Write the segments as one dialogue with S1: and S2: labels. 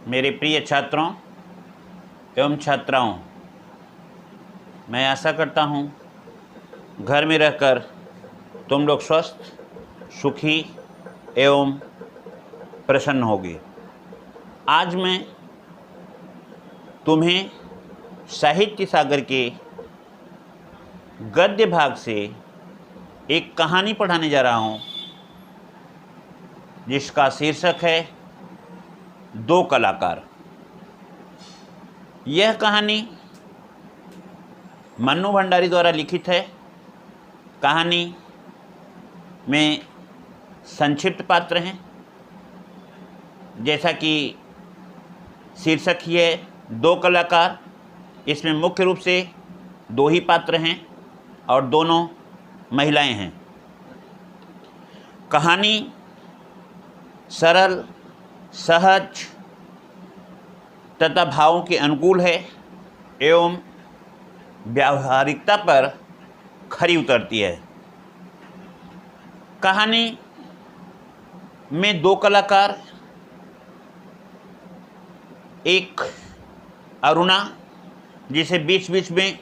S1: मेरे प्रिय छात्रों एवं छात्राओं, मैं आशा करता हूँ घर में रहकर तुम लोग स्वस्थ, सुखी एवं प्रसन्न होगे। आज मैं तुम्हें साहित्य सागर के गद्य भाग से एक कहानी पढ़ाने जा रहा हूँ, जिसका शीर्षक है दो कलाकार। यह कहानी मन्नू भंडारी द्वारा लिखित है। कहानी में संक्षिप्त पात्र हैं, जैसा कि शीर्षक ही है दो कलाकार। इसमें मुख्य रूप से दो ही पात्र हैं और दोनों महिलाएं हैं। कहानी सरल, सहज तथा भावों के अनुकूल है एवं व्यावहारिकता पर खरी उतरती है। कहानी में दो कलाकार, एक अरुणा जिसे बीच बीच में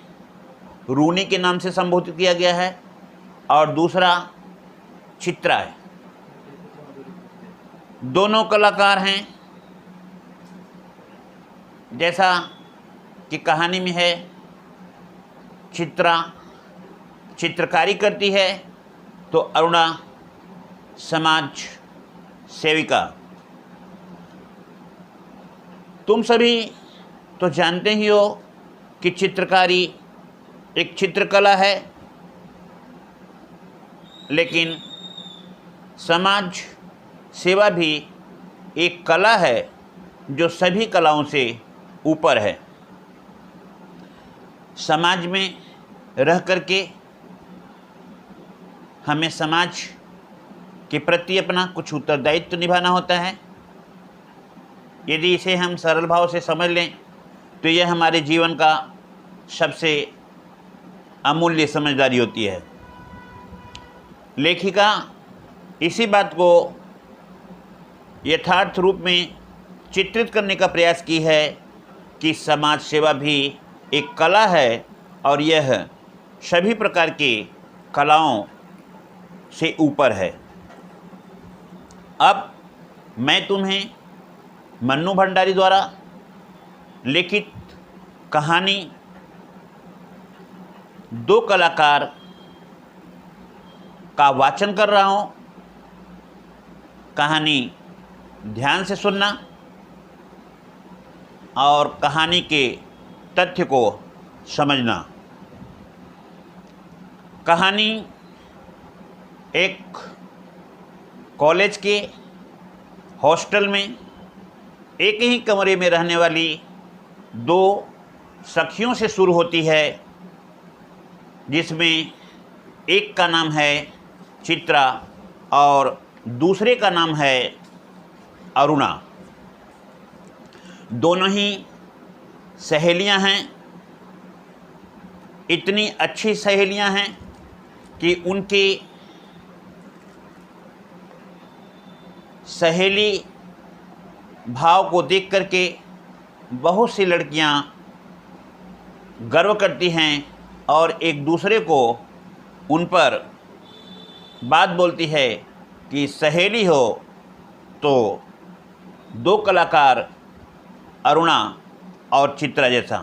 S1: रूनी के नाम से संबोधित किया गया है, और दूसरा चित्रा है। दोनों कलाकार हैं। जैसा कि कहानी में है, चित्रा चित्रकारी करती है तो अरुणा समाज सेविका। तुम सभी तो जानते ही हो कि चित्रकारी एक चित्रकला है, लेकिन समाज सेवा भी एक कला है जो सभी कलाओं से ऊपर है। समाज में रह करके हमें समाज के प्रति अपना कुछ उत्तरदायित्व निभाना होता है। यदि इसे हम सरल भाव से समझ लें तो यह हमारे जीवन का सबसे अमूल्य समझदारी होती है। लेखिका इसी बात को यथार्थ रूप में चित्रित करने का प्रयास की है कि समाज सेवा भी एक कला है और यह सभी प्रकार की कलाओं से ऊपर है। अब मैं तुम्हें मन्नू भंडारी द्वारा लिखित कहानी दो कलाकार का वाचन कर रहा हूँ। कहानी ध्यान से सुनना और कहानी के तथ्य को समझना। कहानी एक कॉलेज के हॉस्टल में एक ही कमरे में रहने वाली दो सखियों से शुरू होती है, जिसमें एक का नाम है चित्रा और दूसरे का नाम है अरुणा। दोनों ही सहेलियां हैं। इतनी अच्छी सहेलियां हैं कि उनकी सहेली भाव को देख करके बहुत सी लड़कियां गर्व करती हैं और एक दूसरे को उन पर बात बोलती है कि सहेली हो तो दो कलाकार अरुणा और चित्रा जैसा।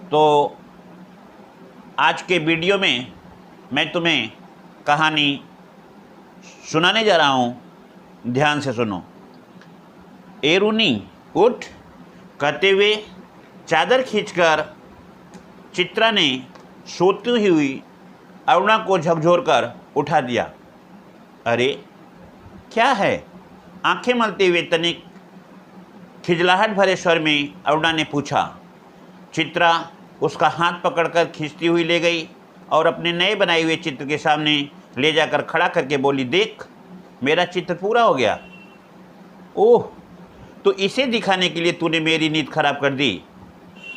S1: तो आज के वीडियो में मैं तुम्हें कहानी सुनाने जा रहा हूँ, ध्यान से सुनो। ए रूनी उठ, कहते हुए चादर खींचकर चित्रा ने सोती हुई अरुणा को झकझोरकर उठा दिया। अरे क्या है? आंखें मलते हुए तनिक खिजलाहट भरे स्वर में अरुणा ने पूछा। चित्रा उसका हाथ पकड़कर खींचती हुई ले गई और अपने नए बनाए हुए चित्र के सामने ले जाकर खड़ा करके बोली, देख मेरा चित्र पूरा हो गया। ओह, तो इसे दिखाने के लिए तूने मेरी नींद खराब कर दी।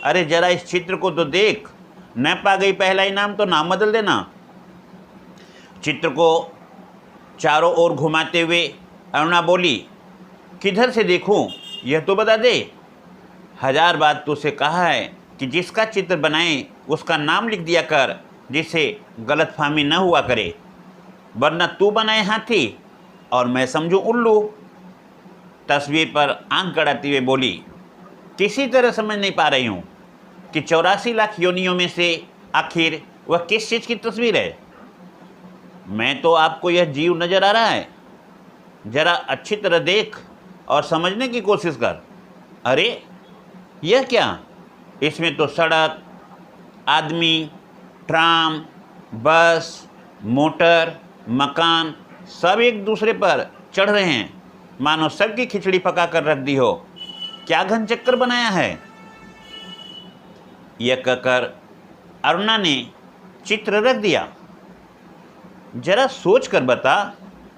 S1: अरे जरा इस चित्र को तो देख, न पा गई पहला इनाम तो नाम बदल देना। चित्र को चारों ओर घुमाते हुए अरुणा बोली, किधर से देखूं? यह तो बता दे। 1000 बार तुझसे कहा है कि जिसका चित्र बनाए उसका नाम लिख दिया कर, जिससे गलतफहमी न हुआ करे, वरना तू बनाए हाथी और मैं समझूं उल्लू। तस्वीर पर आंख गड़ाती हुए बोली, किसी तरह समझ नहीं पा रही हूँ कि 84 लाख योनियों में से आखिर वह किस चीज़ की तस्वीर है। मैं तो आपको यह जीव नज़र आ रहा है, ज़रा अच्छी तरह देख और समझने की कोशिश कर। अरे यह क्या? इसमें तो सड़क, आदमी, ट्राम, बस, मोटर, मकान सब एक दूसरे पर चढ़ रहे हैं, मानो सबकी खिचड़ी पका कर रख दी हो। क्या घन चक्कर बनाया है। यह कहकर अरुणा ने चित्र रख दिया। जरा सोच कर बता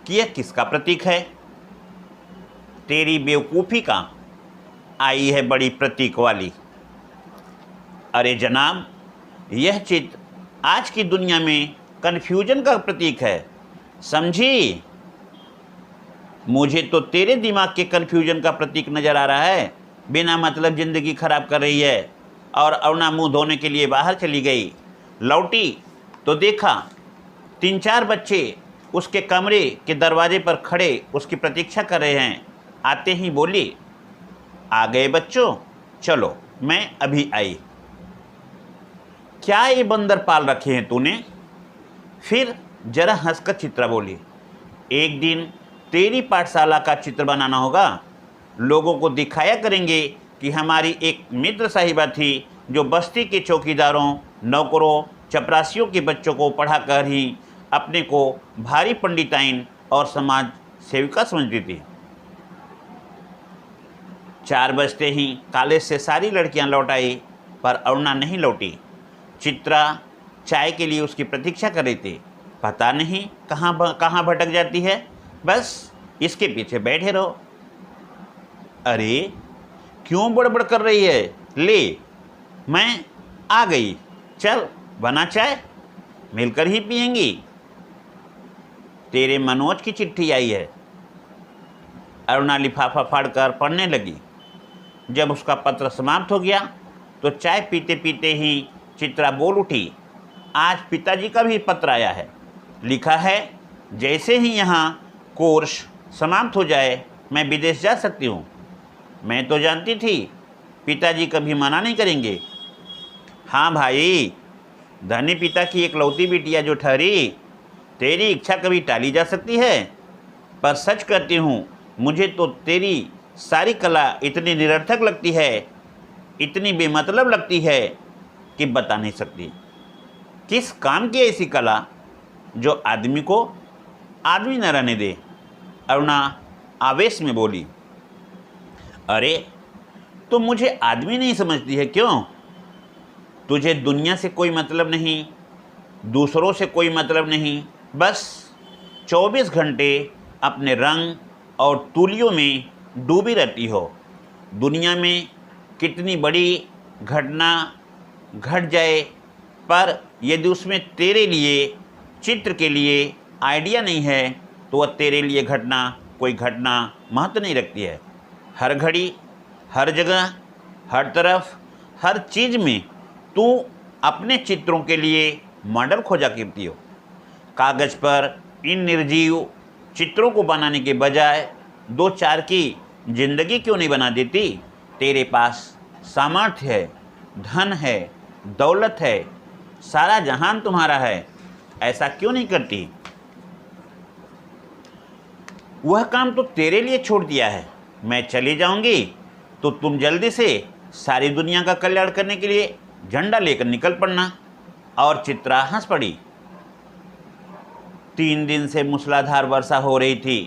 S1: कि यह किसका प्रतीक है। तेरी बेवकूफ़ी का आई है बड़ी प्रतीक वाली। अरे जनाब, यह चित्र आज की दुनिया में कन्फ्यूजन का प्रतीक है, समझी। मुझे तो तेरे दिमाग के कन्फ्यूजन का प्रतीक नज़र आ रहा है। बिना मतलब ज़िंदगी खराब कर रही है। और अरुणा मुंह धोने के लिए बाहर चली गई। लौटी तो देखा 3-4 बच्चे उसके कमरे के दरवाजे पर खड़े उसकी प्रतीक्षा कर रहे हैं। आते ही बोली, आ गए बच्चों, चलो मैं अभी आई। क्या ये बंदर पाल रखे हैं तूने? फिर जरा हंसकर चित्रा बोली, एक दिन तेरी पाठशाला का चित्र बनाना होगा। लोगों को दिखाया करेंगे कि हमारी एक मित्र साहिबा थी जो बस्ती के चौकीदारों, नौकरों, चपरासियों के बच्चों को पढ़ाकर ही अपने को भारी पंडिताइन और समाज सेविका समझती थी। 4 बजते ही कॉलेज से सारी लड़कियां लौट आई, पर अरुणा नहीं लौटी। चित्रा चाय के लिए उसकी प्रतीक्षा कर रही थी। पता नहीं कहाँ भटक जाती है, बस इसके पीछे बैठे रहो। अरे क्यों बड़बड़ कर रही है? ले, मैं आ गई, चल बना चाय, मिलकर ही पियेंगी। तेरे मनोज की चिट्ठी आई है। अरुणा लिफाफा फाड़कर पढ़ने लगी। जब उसका पत्र समाप्त हो गया तो चाय पीते पीते ही चित्रा बोल उठी, आज पिताजी का भी पत्र आया है। लिखा है, जैसे ही यहाँ कोर्स समाप्त हो जाए मैं विदेश जा सकती हूँ। मैं तो जानती थी पिताजी कभी मना नहीं करेंगे। हाँ भाई, धनी पिता की इकलौती बिटिया जो ठहरी, तेरी इच्छा कभी टाली जा सकती है? पर सच कहती हूँ, मुझे तो तेरी सारी कला इतनी निरर्थक लगती है, इतनी बेमतलब लगती है कि बता नहीं सकती। किस काम की ऐसी कला जो आदमी को आदमी न रहने दे? अरुणा आवेश में बोली, अरे तो मुझे आदमी नहीं समझती है क्यों? तुझे दुनिया से कोई मतलब नहीं, दूसरों से कोई मतलब नहीं, बस 24 घंटे अपने रंग और तुलियों में डूबी रहती हो। दुनिया में कितनी बड़ी घटना घट जाए, पर यदि उसमें तेरे लिए, चित्र के लिए आइडिया नहीं है तो वह तेरे लिए घटना कोई घटना महत्व नहीं रखती है। हर घड़ी, हर जगह, हर तरफ, हर चीज़ में तू अपने चित्रों के लिए मॉडल खोजा करती हो। कागज़ पर इन निर्जीव चित्रों को बनाने के बजाय 2-4 की जिंदगी क्यों नहीं बना देती? तेरे पास सामर्थ्य है, धन है, दौलत है, सारा जहान तुम्हारा है, ऐसा क्यों नहीं करती? वह काम तो तेरे लिए छोड़ दिया है। मैं चली जाऊंगी तो तुम जल्दी से सारी दुनिया का कल्याण करने के लिए झंडा लेकर निकल पड़ना। और चित्रा हंस पड़ी। 3 दिन से मूसलाधार वर्षा हो रही थी।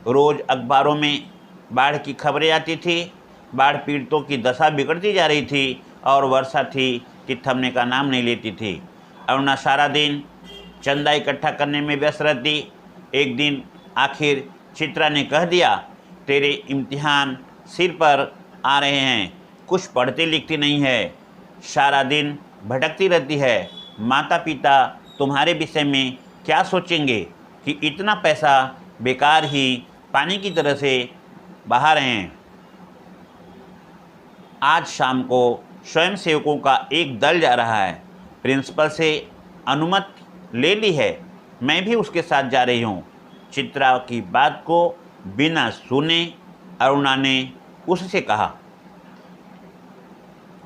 S1: रोज़ अखबारों में बाढ़ की खबरें आती थी। बाढ़ पीड़ितों की दशा बिगड़ती जा रही थी और वर्षा थी कि थमने का नाम नहीं लेती थी। अरुणा सारा दिन चंदा इकट्ठा करने में व्यस्त रहती। एक दिन आखिर चित्रा ने कह दिया, तेरे इम्तिहान सिर पर आ रहे हैं, कुछ पढ़ती लिखती नहीं है, सारा दिन भटकती रहती है। माता पिता तुम्हारे विषय में क्या सोचेंगे कि इतना पैसा बेकार ही पानी की तरह से बहा रहे हैं। आज शाम को स्वयंसेवकों का एक दल जा रहा है। प्रिंसिपल से अनुमति ले ली है, मैं भी उसके साथ जा रही हूँ। चित्रा की बात को बिना सुने अरुणा ने उससे कहा।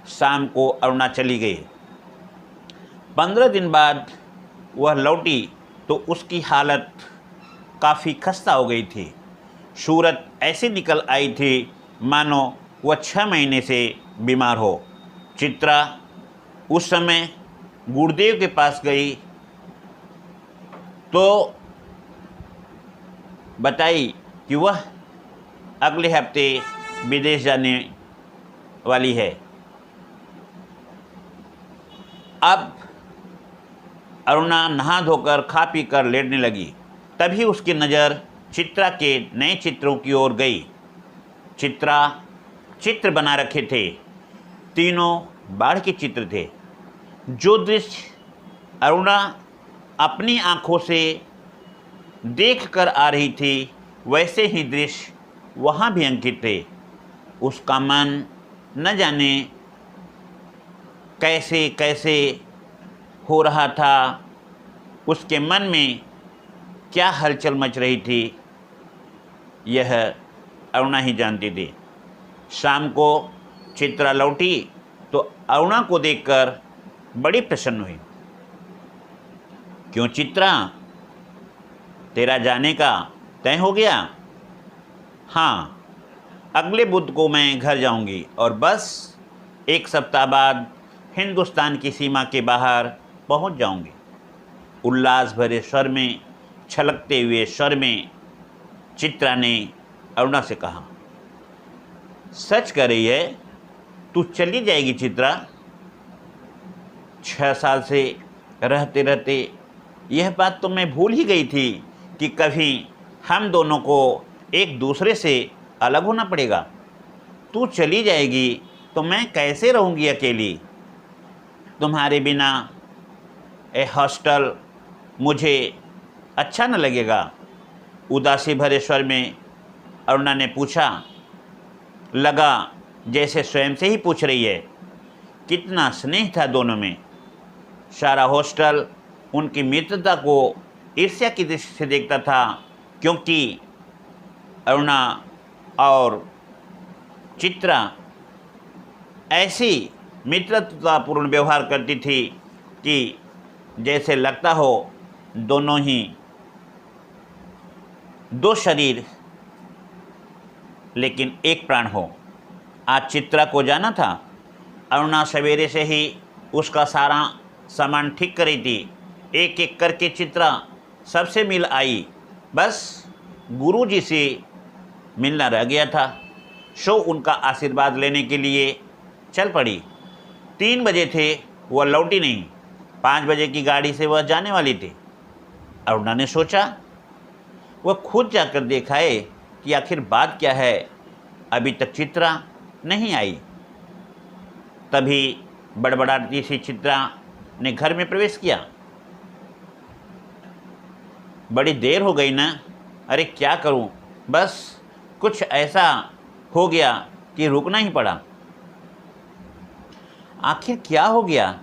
S1: शाम को अरुणा चली गई। 15 दिन बाद वह लौटी तो उसकी हालत काफ़ी खस्ता हो गई थी। सूरत ऐसे निकल आई थी मानो वह 6 महीने से बीमार हो। चित्रा उस समय गुरुदेव के पास गई तो बताई कि वह अगले हफ्ते विदेश जाने वाली है। अब अरुणा नहा धोकर खा पी कर लेटने लगी। तभी उसकी नज़र चित्रा के नए चित्रों की ओर गई। चित्रा चित्र बना रखे थे। तीनों बाढ़ के चित्र थे। जो दृश्य अरुणा अपनी आँखों से देख कर आ रही थी वैसे ही दृश्य वहाँ भी अंकित थे। उसका मन न जाने कैसे कैसे हो रहा था। उसके मन में क्या हलचल मच रही थी यह अरुणा ही जानती थी। शाम को चित्रा लौटी तो अरुणा को देखकर बड़ी प्रसन्न हुई। क्यों चित्रा, तेरा जाने का तय हो गया? हाँ, अगले बुध को मैं घर जाऊंगी और बस एक सप्ताह बाद हिंदुस्तान की सीमा के बाहर पहुंच जाऊंगी। उल्लास भरे स्वर में, छलकते हुए स्वर में चित्रा ने अरुणा से कहा। सच कह रही है? तू चली जाएगी चित्रा? 6 साल से रहते रहते यह बात तो मैं भूल ही गई थी कि कभी हम दोनों को एक दूसरे से अलग होना पड़ेगा। तू चली जाएगी तो मैं कैसे रहूँगी अकेली? तुम्हारे बिना ए हॉस्टल मुझे अच्छा न लगेगा। उदासी भरे स्वर में अरुणा ने पूछा। लगा जैसे स्वयं से ही पूछ रही है। कितना स्नेह था दोनों में। सारा हॉस्टल उनकी मित्रता को ईर्ष्या की दृष्टि से देखता था, क्योंकि अरुणा और चित्रा ऐसी मित्रतापूर्ण व्यवहार करती थी कि जैसे लगता हो दोनों ही दो शरीर लेकिन एक प्राण हो। आज चित्रा को जाना था। अरुणा सवेरे से ही उसका सारा सामान ठीक कर रही थी। एक एक करके चित्रा सबसे मिल आई। बस गुरुजी से मिलना रह गया था। सो उनका आशीर्वाद लेने के लिए चल पड़ी। 3 बजे थे, वह लौटी नहीं। 5 बजे की गाड़ी से वह जाने वाली थी। अरुणा ने सोचा वह खुद जाकर देखाए कि आखिर बात क्या है। अभी तक चित्रा नहीं आई। तभी बड़बड़ाती सी चित्रा ने घर में प्रवेश किया। बड़ी देर हो गई ना। अरे क्या करूं, बस कुछ ऐसा हो गया कि रुकना ही पड़ा। आखिर क्या हो गया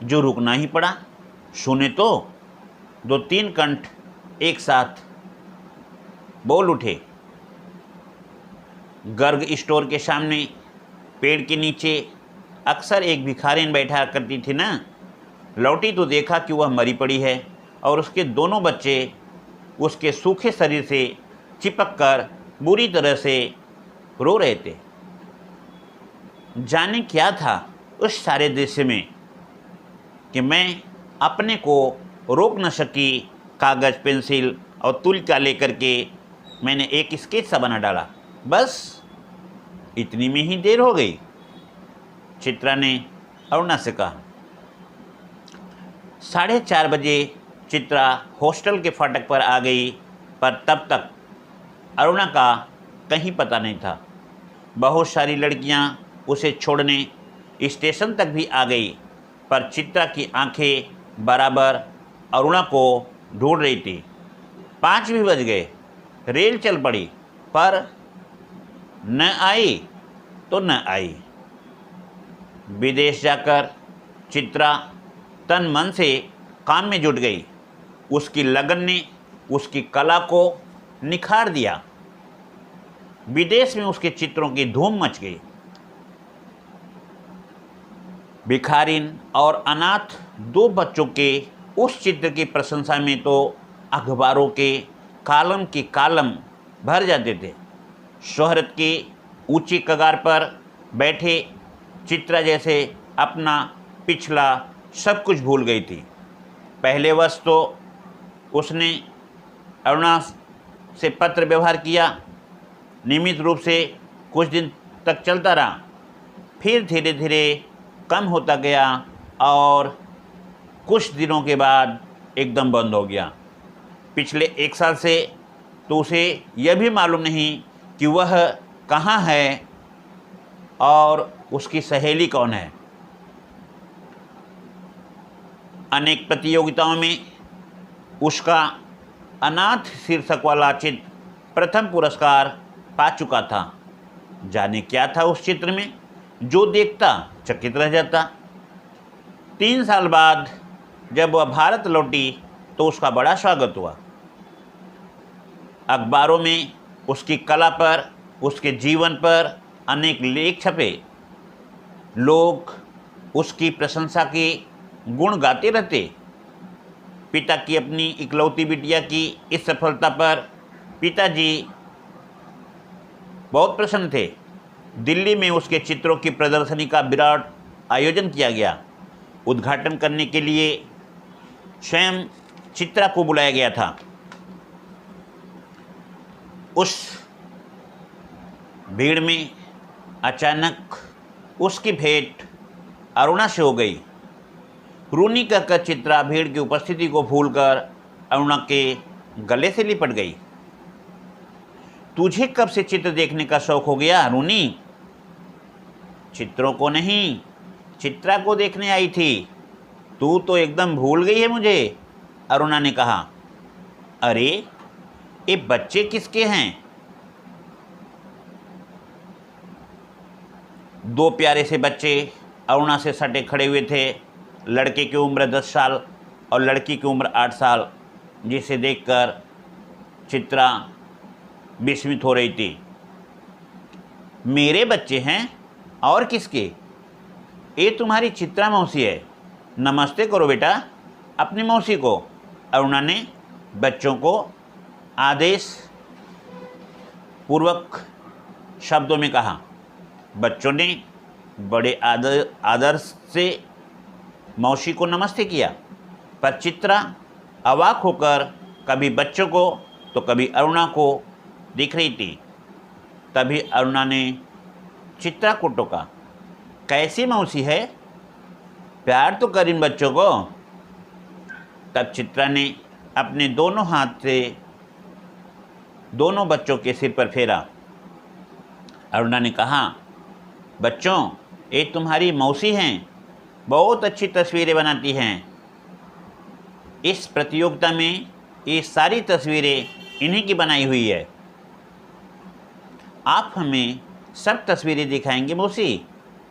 S1: जो रुकना ही पड़ा? सुने तो 2-3 कंठ एक साथ बोल उठे। गर्ग स्टोर के सामने पेड़ के नीचे अक्सर एक भिखारिन बैठा करती थी ना। लौटी तो देखा कि वह मरी पड़ी है और उसके दोनों बच्चे उसके सूखे शरीर से चिपक कर बुरी तरह से रो रहे थे। जाने क्या था उस सारे दृश्य में कि मैं अपने को रोक न सकी। कागज़, पेंसिल और तुलिका लेकर के मैंने एक स्केच सा बना डाला। बस इतनी में ही देर हो गई। चित्रा ने अरुणा से कहा। 4:30 बजे चित्रा हॉस्टल के फाटक पर आ गई, पर तब तक अरुणा का कहीं पता नहीं था। बहुत सारी लड़कियां उसे छोड़ने स्टेशन तक भी आ गई, पर चित्रा की आंखें बराबर अरुणा को ढूंढ रही थी। 5 भी बज गए। रेल चल पड़ी पर न आई। तो न आई। विदेश जाकर चित्रा तन मन से काम में जुट गई। उसकी लगन ने उसकी कला को निखार दिया। विदेश में उसके चित्रों की धूम मच गई। भिखारिन और अनाथ दो बच्चों के उस चित्र की प्रशंसा में तो अखबारों के कालम की कालम भर जाते थे। शोहरत की ऊंची कगार पर बैठे चित्रा जैसे अपना पिछला सब कुछ भूल गई थी। पहले वर्ष तो उसने अरुणा से पत्र व्यवहार किया, नियमित रूप से कुछ दिन तक चलता रहा, फिर धीरे धीरे कम होता गया और कुछ दिनों के बाद एकदम बंद हो गया। पिछले 1 साल से तो उसे यह भी मालूम नहीं कि वह कहाँ है और उसकी सहेली कौन है। अनेक प्रतियोगिताओं में उसका अनाथ शीर्षक वाला चित्र प्रथम पुरस्कार पा चुका था। जाने क्या था उस चित्र में, जो देखता चकित रह जाता। 3 साल बाद जब वह भारत लौटी तो उसका बड़ा स्वागत हुआ। अखबारों में उसकी कला पर, उसके जीवन पर अनेक लेख छपे। लोग उसकी प्रशंसा के गुण गाते रहते। पिता की अपनी इकलौती बिटिया की इस सफलता पर पिताजी बहुत प्रसन्न थे। दिल्ली में उसके चित्रों की प्रदर्शनी का विराट आयोजन किया गया। उद्घाटन करने के लिए स्वयं चित्रा को बुलाया गया था। उस भीड़ में अचानक उसकी भेंट अरुणा से हो गई। रूनी कहकर चित्रा भीड़ की उपस्थिति को भूलकर अरुणा के गले से लिपट गई। तुझे कब से चित्र देखने का शौक हो गया रूनी? चित्रों को नहीं, चित्रा को देखने आई थी। तू तो एकदम भूल गई है मुझे, अरुणा ने कहा। अरे ये बच्चे किसके हैं? 2 प्यारे से बच्चे अरुणा से सटे खड़े हुए थे। लड़के की उम्र 10 साल और लड़की की उम्र 8 साल, जिसे देखकर चित्रा विस्मित हो रही थी। मेरे बच्चे हैं और किसके? ये तुम्हारी चित्रा मौसी है। नमस्ते करो बेटा अपनी मौसी को, अरुणा ने बच्चों को आदेश पूर्वक शब्दों में कहा। बच्चों ने बड़े आदर से मौसी को नमस्ते किया, पर चित्रा अवाक होकर कभी बच्चों को तो कभी अरुणा को दिख रही थी। तभी अरुणा ने चित्रा को टोका। कैसी मौसी है, प्यार तो कर इन बच्चों को। तब चित्रा ने अपने दोनों हाथ से दोनों बच्चों के सिर पर फेरा। अरुणा ने कहा, बच्चों ये तुम्हारी मौसी हैं, बहुत अच्छी तस्वीरें बनाती हैं। इस प्रतियोगिता में ये सारी तस्वीरें इन्हीं की बनाई हुई है। आप हमें सब तस्वीरें दिखाएंगे मौसी?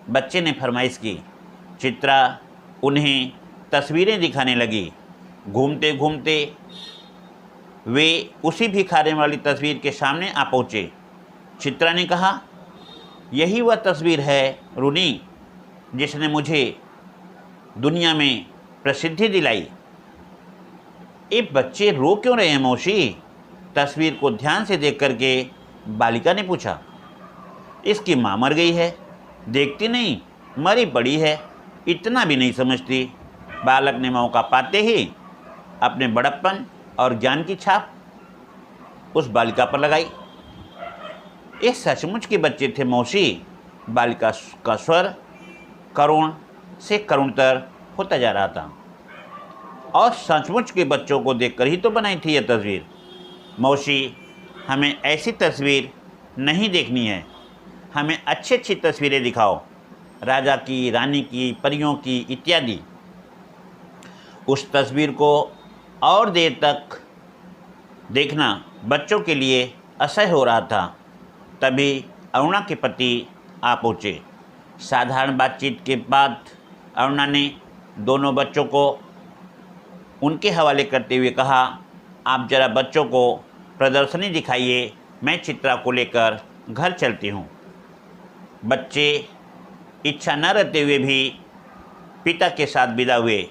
S1: बच्चे ने फरमाइश की। चित्रा उन्हें तस्वीरें दिखाने लगी। घूमते घूमते वे उसी भिखारी वाली तस्वीर के सामने आ पहुँचे। चित्रा ने कहा, यही वह तस्वीर है रूनी जिसने मुझे दुनिया में प्रसिद्धि दिलाई। ये बच्चे रो क्यों रहे हैं मौसी? तस्वीर को ध्यान से देख करके बालिका ने पूछा। इसकी माँ मर गई है, देखती नहीं, मरी पड़ी है, इतना भी नहीं समझती। बालक ने मौका पाते ही अपने बड़प्पन और ज्ञान की छाप उस बालिका पर लगाई। ये सचमुच के बच्चे थे मौसी। बालिका का स्वर करुण से करुणतर होता जा रहा था। और सचमुच के बच्चों को देखकर ही तो बनाई थी यह तस्वीर। मौसी, हमें ऐसी तस्वीर नहीं देखनी है, हमें अच्छी अच्छी तस्वीरें दिखाओ, राजा की, रानी की, परियों की इत्यादि। उस तस्वीर को और देर तक देखना बच्चों के लिए असह्य हो रहा था। तभी अरुणा के पति आ पहुँचे। साधारण बातचीत के बाद अरुणा ने दोनों बच्चों को उनके हवाले करते हुए कहा, आप जरा बच्चों को प्रदर्शनी दिखाइए, मैं चित्रा को लेकर घर चलती हूँ। बच्चे इच्छा न रहते हुए भी पिता के साथ विदा हुए।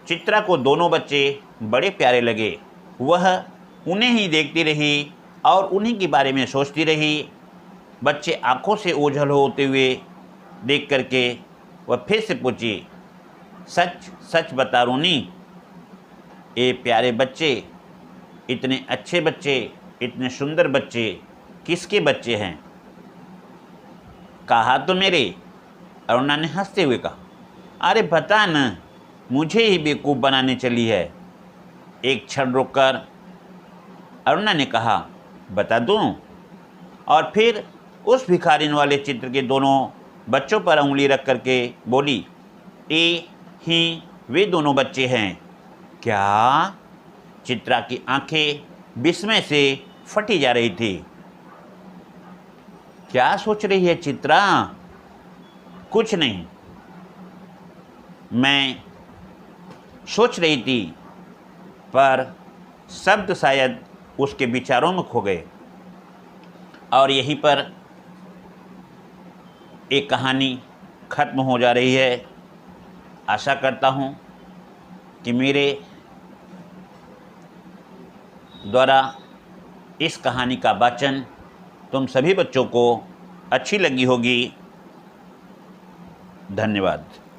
S1: चित्रा को दोनों बच्चे बड़े प्यारे लगे। वह उन्हें ही देखती रही और उन्हीं के बारे में सोचती रही। बच्चे आंखों से ओझल होते हुए देख करके वह फिर से पूछी, सच सच बता रोनी, ये प्यारे बच्चे, इतने अच्छे बच्चे, इतने सुंदर बच्चे किसके बच्चे हैं? कहा तो मेरे, अरुणा ने हंसते हुए कहा। अरे बता न, मुझे ही बेवकूफ़ बनाने चली है। एक क्षण रुककर अरुणा ने कहा, बता दूं? और फिर उस भिखारिन वाले चित्र के दोनों बच्चों पर उंगली रख करके बोली, ए ही वे दोनों बच्चे हैं। क्या? चित्रा की आंखें विस्मय से फटी जा रही थी। क्या सोच रही है चित्रा? कुछ नहीं, मैं सोच रही थी, पर शब्द शायद उसके विचारों में खो गए। और यहीं पर एक कहानी ख़त्म हो जा रही है। आशा करता हूँ कि मेरे द्वारा इस कहानी का वाचन तुम सभी बच्चों को अच्छी लगी होगी। धन्यवाद।